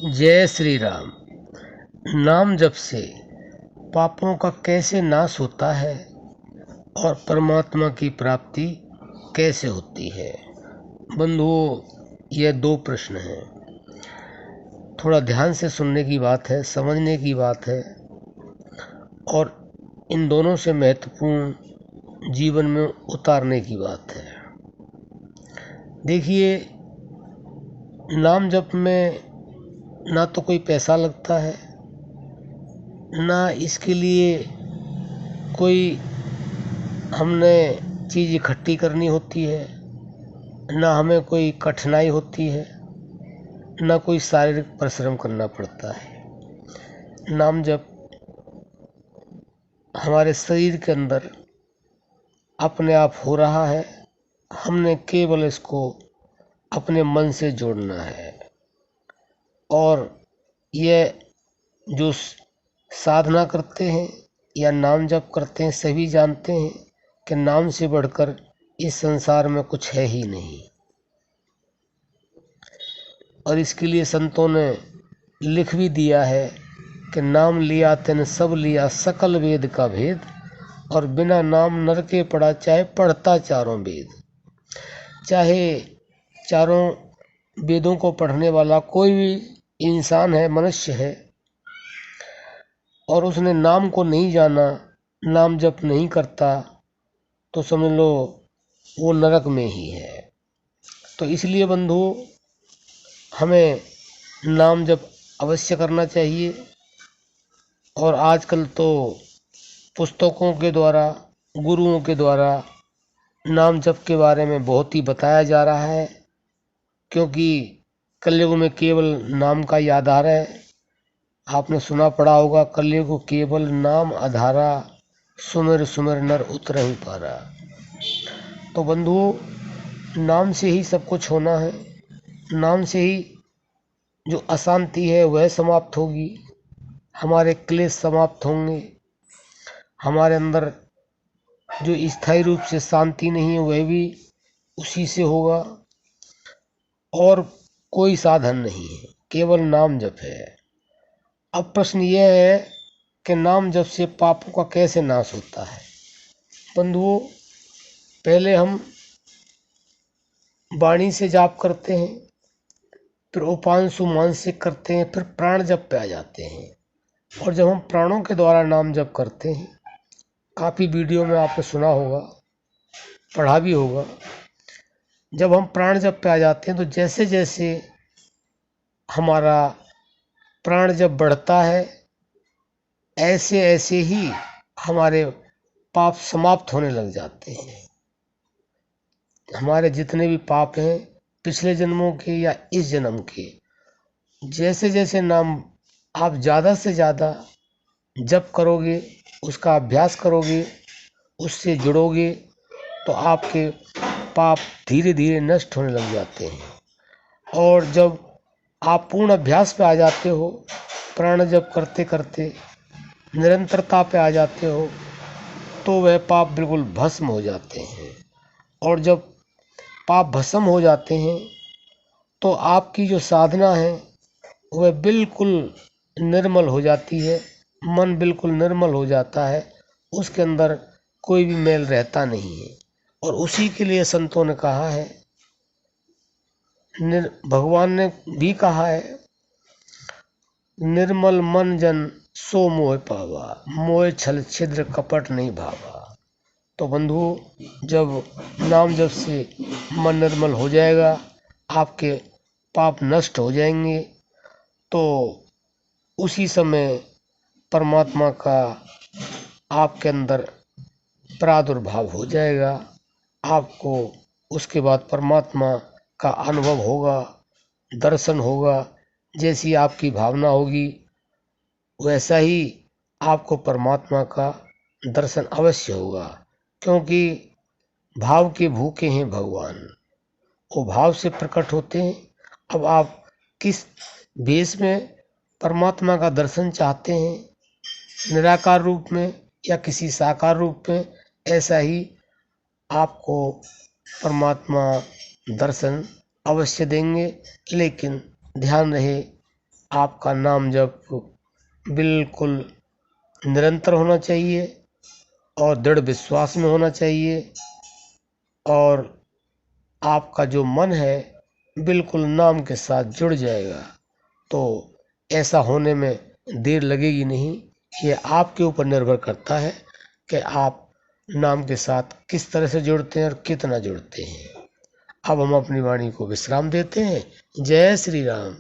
जय श्री राम। नाम जप से पापों का कैसे नाश होता है और परमात्मा की प्राप्ति कैसे होती है। बंधुओं, यह दो प्रश्न हैं। थोड़ा ध्यान से सुनने की बात है, समझने की बात है, और इन दोनों से महत्वपूर्ण जीवन में उतारने की बात है। देखिए, नाम जप में ना तो कोई पैसा लगता है, ना इसके लिए कोई हमने चीज़ इकट्ठी करनी होती है, ना हमें कोई कठिनाई होती है, ना कोई शारीरिक परिश्रम करना पड़ता है। नाम जप हमारे शरीर के अंदर अपने आप हो रहा है। हमने केवल इसको अपने मन से जोड़ना है। और यह जो साधना करते हैं या नाम जप करते हैं, सभी जानते हैं कि नाम से बढ़कर इस संसार में कुछ है ही नहीं। और इसके लिए संतों ने लिख भी दिया है कि नाम लिया तेन सब लिया सकल वेद का भेद, और बिना नाम नर के पढ़ा चाहे पढ़ता चारों वेद। चाहे चारों वेदों को पढ़ने वाला कोई भी इंसान है, मनुष्य है, और उसने नाम को नहीं जाना, नाम जप नहीं करता, तो समझ लो वो नरक में ही है। तो इसलिए बंधु, हमें नाम जप अवश्य करना चाहिए। और आजकल तो पुस्तकों के द्वारा, गुरुओं के द्वारा नाम जप के बारे में बहुत ही बताया जा रहा है, क्योंकि कलयुग में केवल नाम का ही आधार है। आपने सुना पड़ा होगा, कलयुग केवल नाम आधारा, सुमिर सुमिर नर उतरहि पारा। तो बंधुओं, नाम से ही सब कुछ होना है। नाम से ही जो अशांति है वह समाप्त होगी, हमारे क्लेश समाप्त होंगे, हमारे अंदर जो स्थायी रूप से शांति नहीं है वह भी उसी से होगा। और कोई साधन नहीं है, केवल नाम जप है। अब प्रश्न यह है कि नाम जप से पापों का कैसे नाश होता है। बंधुओं, पहले हम वाणी से जाप करते हैं, फिर उपांशु मानसिक करते हैं, फिर प्राण जप पे आ जाते हैं। और जब हम प्राणों के द्वारा नाम जप करते हैं, काफ़ी वीडियो में आपने सुना होगा, पढ़ा भी होगा, जब हम प्राण जप पे आ जाते हैं तो जैसे जैसे हमारा प्राण जब बढ़ता है, ऐसे ऐसे ही हमारे पाप समाप्त होने लग जाते हैं। हमारे जितने भी पाप हैं, पिछले जन्मों के या इस जन्म के, जैसे जैसे नाम आप ज़्यादा से ज़्यादा जप करोगे, उसका अभ्यास करोगे, उससे जुड़ोगे, तो आपके पाप धीरे धीरे नष्ट होने लग जाते हैं। और जब आप पूर्ण अभ्यास पे आ जाते हो, प्राण जप करते करते निरंतरता पे आ जाते हो, तो वह पाप बिल्कुल भस्म हो जाते हैं। और जब पाप भस्म हो जाते हैं तो आपकी जो साधना है वह बिल्कुल निर्मल हो जाती है, मन बिल्कुल निर्मल हो जाता है, उसके अंदर कोई भी मैल रहता नहीं है। और उसी के लिए संतों ने कहा है, भगवान ने भी कहा है, निर्मल मन जन सो मोह पावा, मोह छल छिद्र कपट नहीं भावा। तो बंधु, जब नाम जप से मन निर्मल हो जाएगा, आपके पाप नष्ट हो जाएंगे, तो उसी समय परमात्मा का आपके अंदर प्रादुर्भाव हो जाएगा। आपको उसके बाद परमात्मा का अनुभव होगा, दर्शन होगा। जैसी आपकी भावना होगी वैसा ही आपको परमात्मा का दर्शन अवश्य होगा, क्योंकि भाव के भूखे हैं भगवान, वो भाव से प्रकट होते हैं। अब आप किस भेष में परमात्मा का दर्शन चाहते हैं, निराकार रूप में या किसी साकार रूप में, ऐसा ही आपको परमात्मा दर्शन अवश्य देंगे। लेकिन ध्यान रहे आपका नाम जप बिल्कुल निरंतर होना चाहिए और दृढ़ विश्वास में होना चाहिए, और आपका जो मन है बिल्कुल नाम के साथ जुड़ जाएगा। तो ऐसा होने में देर लगेगी नहीं। ये आपके ऊपर निर्भर करता है कि आप नाम के साथ किस तरह से जुड़ते हैं और कितना जुड़ते हैं। अब हम अपनी वाणी को विश्राम देते हैं। जय श्री राम।